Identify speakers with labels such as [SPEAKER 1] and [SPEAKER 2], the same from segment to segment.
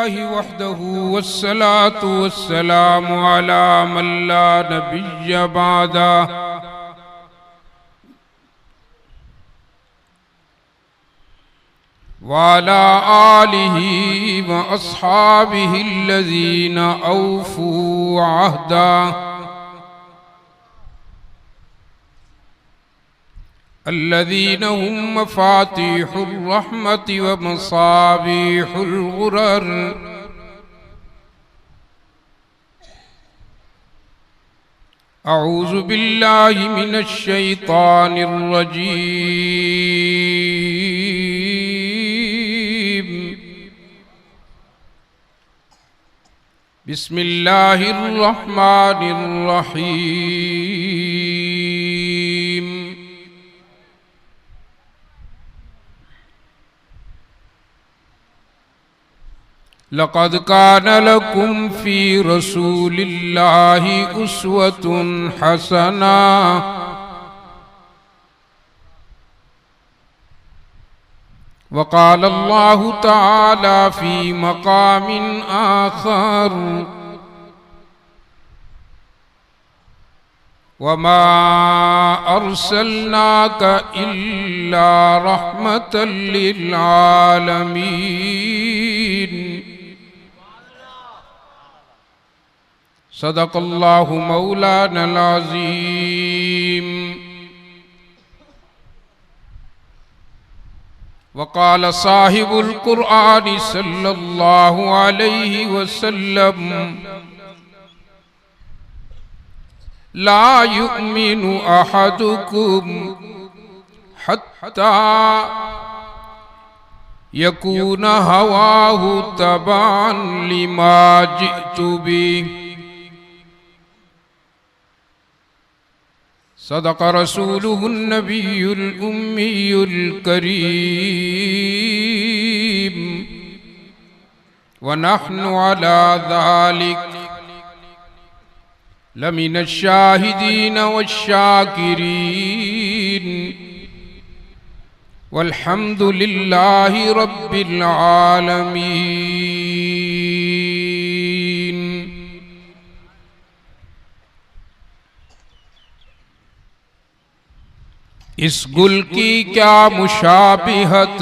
[SPEAKER 1] लिल्लाहि वहदहु वस्सलातु वस्सलामु अला मन ला नबिय्य बअदा वाला आलिही व अस्हाबिही अल्लज़ीना औफू अहदा अल्लज़ीना हुम मफ़ातिहुर रहमति व मसाबिहुल गुरर अऊज़ु बिल्लाहि मिनश शैतानिर रजीम बिस्मिल्लाहिर रहमानिर रहीम लक़द कान लकुम फ़ी रसूलिल्लाहि उस्वतुन हसना वक़ाल अल्लाहु तआला फ़ी मक़ामिन आख़र वमा अर्सलनाका इल्ला रहमतल लिल आलमीन सदक़ल्लाहु मौलानल अज़ीम वक़ाल साहिबुल क़ुरआन सल्लल्लाहु अलैहि वसल्लम ला युमिनु अहदुकुम हत्ता यकून हवाहु तबान लिमा जिअतु बिही सदक़ रसूलुहुन नबियुल उम्मियुल करीम व नहनु अला ज़ालिक लमिनश शाहिदीन वश्शाकिरीन वल्हम्दुलिल्लाहि रब्बिल आलमीन। इस गुल की क्या मुशाबिहत,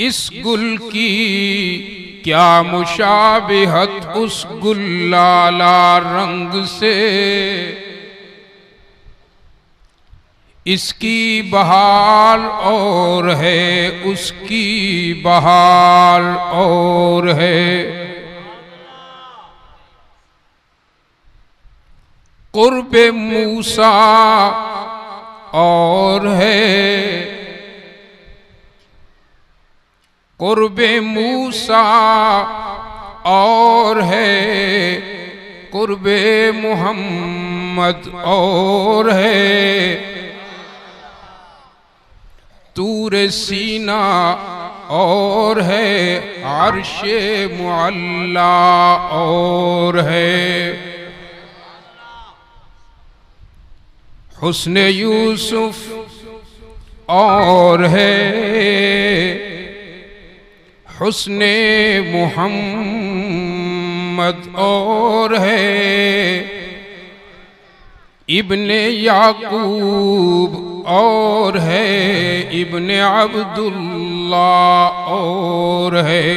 [SPEAKER 1] इस गुल की क्या मुशाबिहत उस गुल्लाला रंग से, इसकी बहार और है उसकी बहार और है। कुर्बे मूसा और है, कुर्बे मूसा और है, कुर्बे मुहम्मद और है, तूरे सीना और है, अर्शे मुअल्ला और है। हुस्न यूसुफ और है, हुस्न मुहम्मद और है, इब्ने याकूब और है, इब्ने अब्दुल्लाह और है।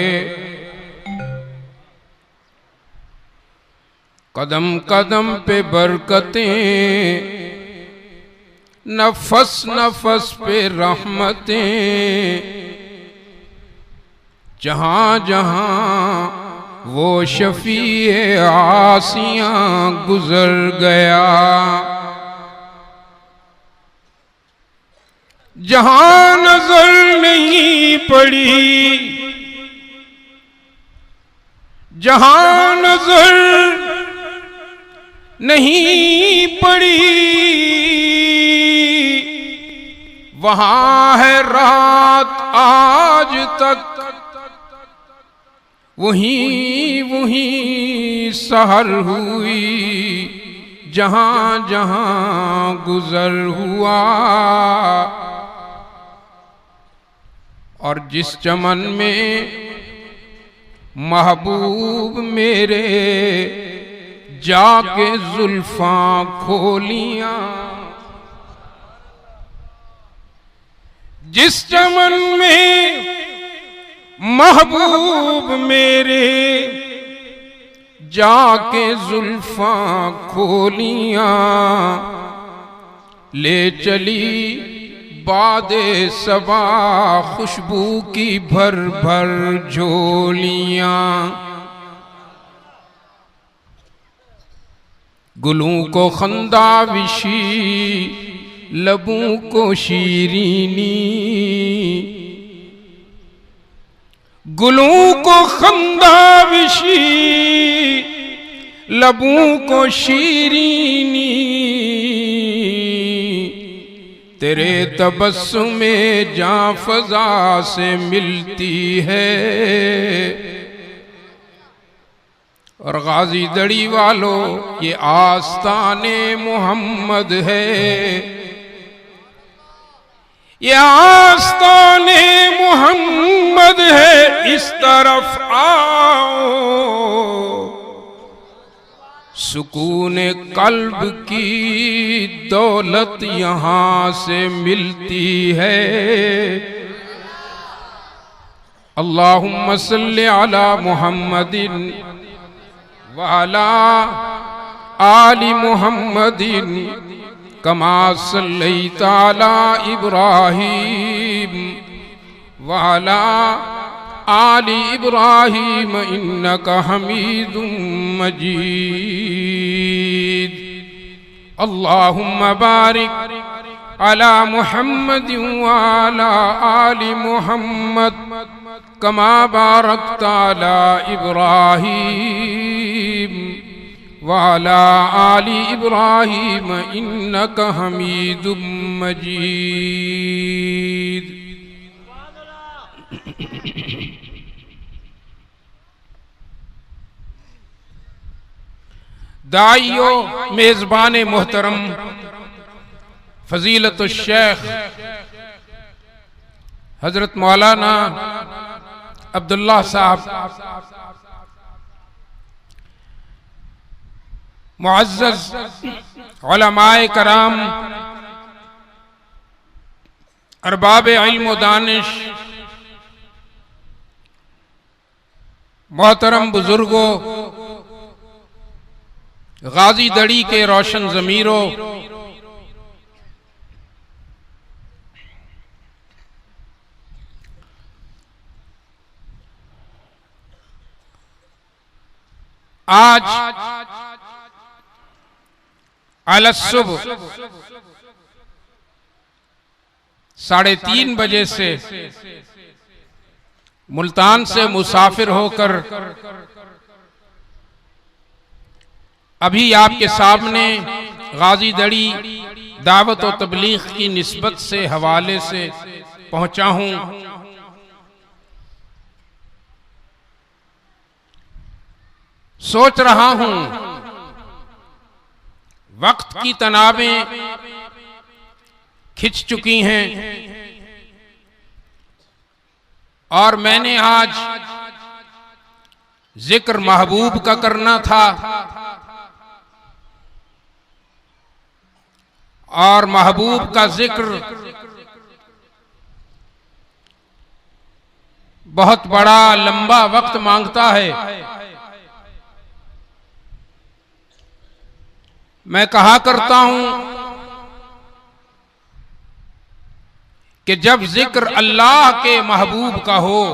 [SPEAKER 1] कदम कदम पे बरकतें, नफस नफस पे रहमतें, जहाँ जहाँ वो शफीए आसियाँ गुजर गया, जहाँ नजर नहीं पड़ी, जहाँ नजर नहीं पड़ी, वहाँ है रात आज तक, वहीं वहीं सहर हुई, जहाँ जहाँ गुजर हुआ। और जिस चमन में महबूब मेरे जाके जुल्फां खोलियां, जिस चमन में महबूब मेरे जाके जुल्फां खोलियां, ले चली बादे सबा खुशबू की भर भर झोलियां। गुलों को खंदाविशी लबों को शीरीनी, गुलों को खंदाविशी लबों को शीरीनी, तेरे तबस्सुमे जां फज़ा से मिलती है। और गाजी दड़ी वालों ये आस्ताने मोहम्मद है, ये आस्ताने मोहम्मद है। इस तरफ आओ, सुकून कल्ब की दौलत यहाँ से मिलती है। अल्लाहुम्मा सल्ली अला मुहम्मदिन व अला आलि मुहम्मदिन कमा सल्लैता अला इब्राहीम व अला आलि इब्राहीम इन्नका हमीदुम मजीद। अल्लाहुम्मा बारिक अला मुहम्मदिन व अला आलि मुहम्मद कमा बारकता अला इब्राहीम व अला आलि इब्राहीम इन्नका हमीदुम मजीद। दाइयो मेजबान मोहतरम फजीलत शेख हजरत मौलाना अब्दुल्ला साहब, मुअज़्ज़ज़ उलमाए कराम, अरबाब इल्म व दानिश, मोहतरम बुजुर्गों, गाजी दड़ी के रोशन ज़मीरों, आज अलसुबह 3:30 बजे से मुल्तान से मुसाफिर होकर अभी आपके सामने गाजी दड़ी दावत और तबलीग की निस्बत से हवाले से पहुंचा हूं। सोच रहा हूं वक्त की तनाबें खिंच चुकी हैं और मैंने आज जिक्र महबूब का करना था और महबूब का जिक्र बहुत बड़ा लंबा वक्त मांगता है। मैं कहा करता हूं कि जब जिक्र अल्लाह के महबूब का हो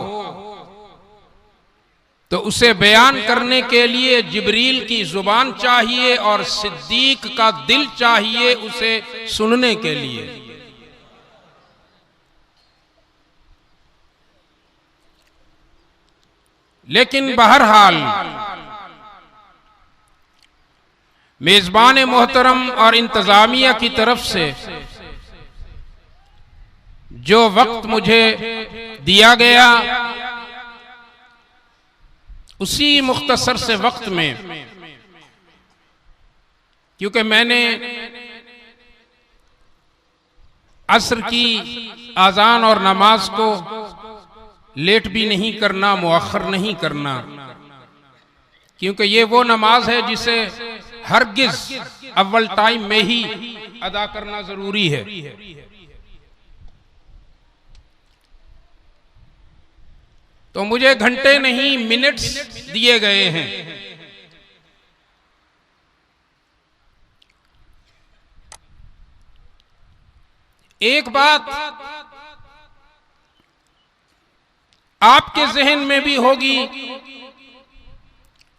[SPEAKER 1] तो उसे बयान करने के लिए जिब्रील की जुबान चाहिए और सिद्दीक का दिल चाहिए उसे सुनने के लिए। लेकिन बहरहाल मेजबान मोहतरम और इंतजामिया की तरफ से जो वक्त मुझे दिया गया उसी मुख्तसर से वक्त में, क्योंकि मैंने असर की आजान और नमाज को लेट भी नहीं करना, मुअख्खर नहीं करना, क्योंकि ये वो नमाज है जिसे हरगिज अव्वल टाइम में ही अदा करना जरूरी है। तो मुझे घंटे नहीं मिनट्स दिए गए हैं। एक बात आपके जहन में भी होगी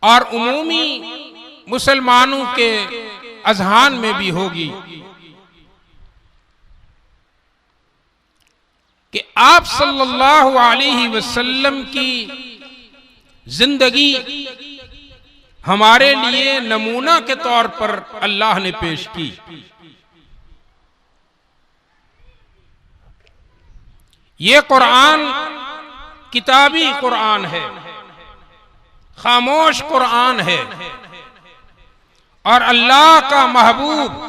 [SPEAKER 1] और उमूमी मुसलमानों के अजहान में भी होगी कि आप सल्लल्लाहु अलैहि वसल्लम की जिंदगी हमारे लिए नमूना के तौर पर अल्लाह ने पेश की। ये कुरान किताबी कुरान है, खामोश कुरान है, और अल्लाह का महबूब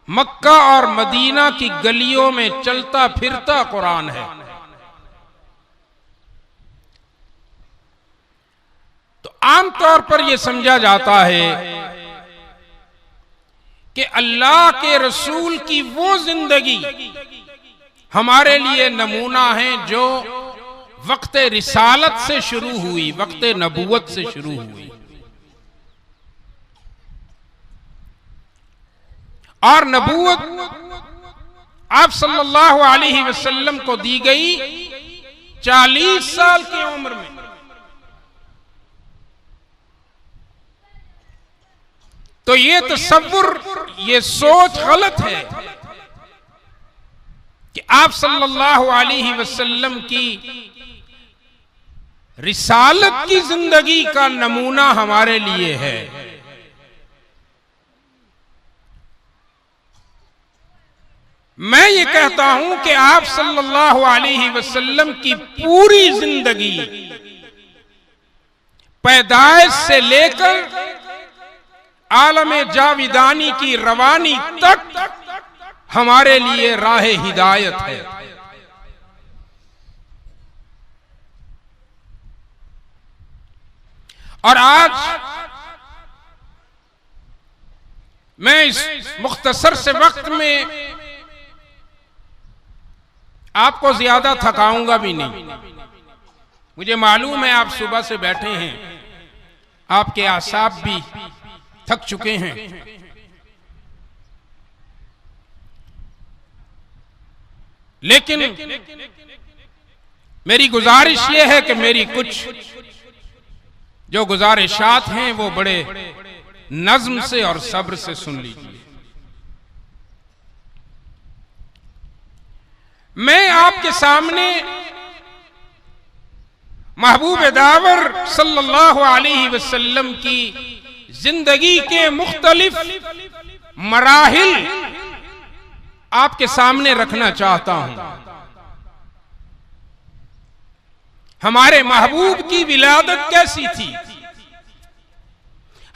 [SPEAKER 1] मक्का और मदीना की गलियों में चलता फिरता कुरान है। तो आमतौर पर यह समझा जाता है कि अल्लाह के रसूल की वो जिंदगी हमारे लिए नमूना है जो वक्त रिसालत से शुरू हुई, वक्त नबूवत से शुरू हुई, और नबूवत आप सल्लल्लाहु अलैहि वसल्लम को दी गई 40 साल की उम्र में। तो ये तसव्वुर, ये सोच गलत है कि आप सल्लल्लाहु अलैहि वसल्लम की रिसालत की जिंदगी का नमूना हमारे लिए है। मैं ये कहता हूं कि आप सल्लल्लाहु अलैहि वसल्लम की पूरी जिंदगी पैदाइश से लेकर आलमे जाविदानी की रवानी तक हमारे लिए राह हिदायत है। और आज मैं इस मुख्तसर से वक्त में आपको ज्यादा थकाऊंगा भी नहीं। मुझे मालूम है आप सुबह से बैठे हैं, आपके आसाब भी थक चुके हैं, लेकिन मेरी गुजारिश यह है कि मेरी कुछ जो गुजारिशात हैं वो बड़े नज्म से और सब्र से सुन लीजिए। मैं आपके सामने महबूब दावर सल्लल्लाहु अलैहि वसल्लम की जिंदगी के मुख्तलिफ मराहिल आपके सामने रखना चाहता हूं। हमारे महबूब की विलादत कैसी थी,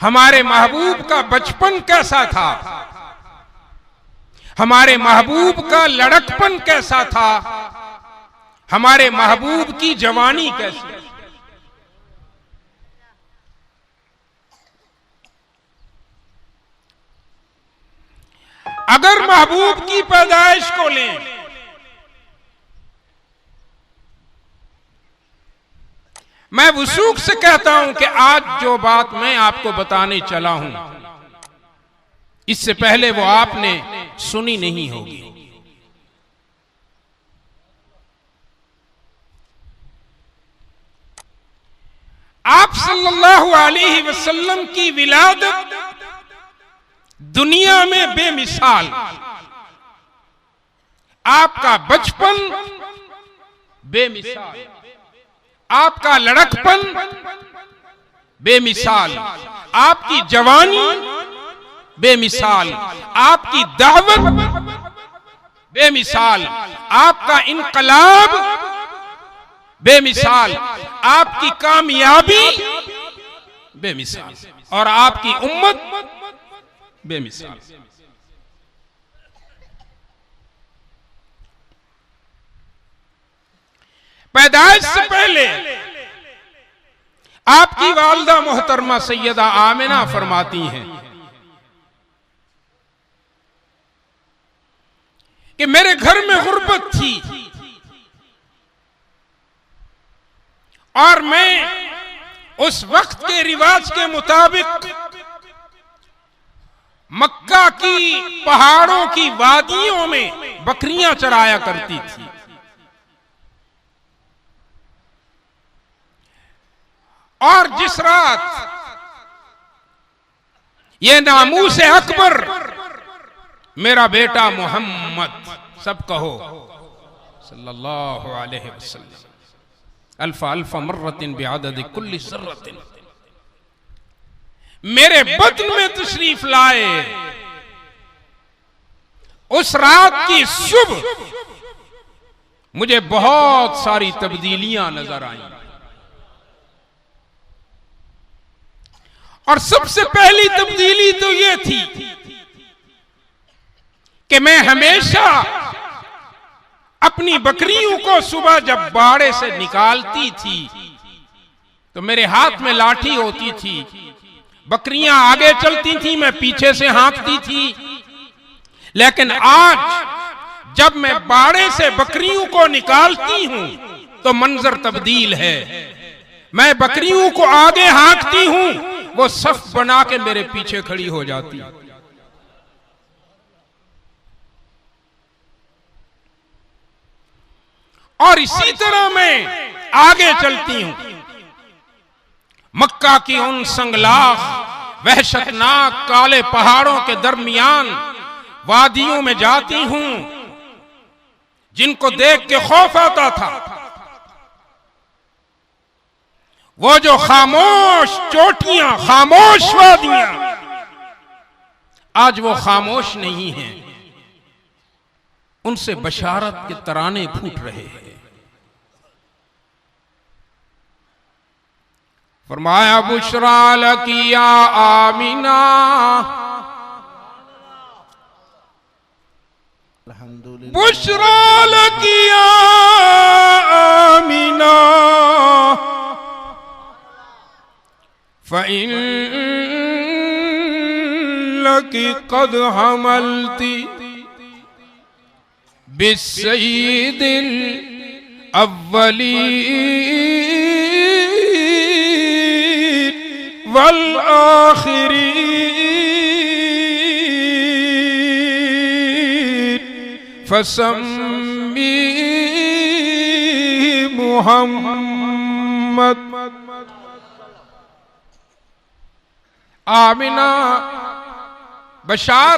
[SPEAKER 1] हमारे महबूब का बचपन कैसा था, हमारे महबूब का लड़कपन कैसा था, हमारे महबूब की जवानी कैसी। अगर महबूब की पैदाइश को लें, मैं वसूख से कहता हूं कि आज जो बात मैं आपको बताने चला हूं, इससे पहले वो आपने सुनी नहीं होगी। आप सल्लल्लाहु अलैहि वसल्लम की विलादत दुनिया में बेमिसाल, आपका बचपन बेमिसाल, आपका लड़कपन बेमिसाल, आपकी जवानी बेमिसाल, आपकी दावत बेमिसाल, आपका इनकलाब बेमिसाल, आपकी कामयाबी बेमिसाल, और आपकी उम्मत बेमिसाल। पैदाइश से पहले आपकी वालिदा मोहतरमा सैयदा आमिना फरमाती हैं कि मेरे घर में गुर्बत थी और मैं उस वक्त के रिवाज के मुताबिक मक्का की पहाड़ों की वादियों में बकरियां चराया करती थी। और जिस रात ये नामूस अकबर मेरा बेटा मोहम्मद, सब कहो सल्लल्लाहु अलैहि वसल्लम, अल्फा अल्फा मर्रतिन बिअदद कुल्ली सर्रतिन, मेरे बदन में तशरीफ लाए, उस रात की सुबह मुझे बहुत सारी तब्दीलियां नजर आईं। और सबसे पहली तब्दीली तो यह थी कि मैं हमेशा अपनी बकरियों को सुबह जब बाड़े से निकालती थी तो मेरे हाथ में लाठी होती थी, बकरियां आगे चलती थी, मैं पीछे से हाँकती थी। लेकिन आज जब मैं बाड़े से बकरियों को निकालती हूं तो मंजर तब्दील है। मैं बकरियों को आगे हाँकती हूं, वो सफ बना के मेरे पीछे खड़ी हो जाती। और इसी तरह मैं आगे चलती हूं, मक्का की उन संगलाख वहशतनाक काले पहाड़ों के दरमियान वादियों में जाती हूं जिनको देख के खौफ आता था। वो जो खामोश चोटियां, खामोश वादियां, आज वो खामोश नहीं हैं, उनसे बशारत के तराने फूट रहे हैं। फरमाया बुशरा लकी या आमिना, बुशरा लकी या आमिना, फ़इन लकी क़द हमलती बिस्सय्यिदिल अव्वलीन वल आखिरीन फसम्मी मुहम्मद। आमिना बशार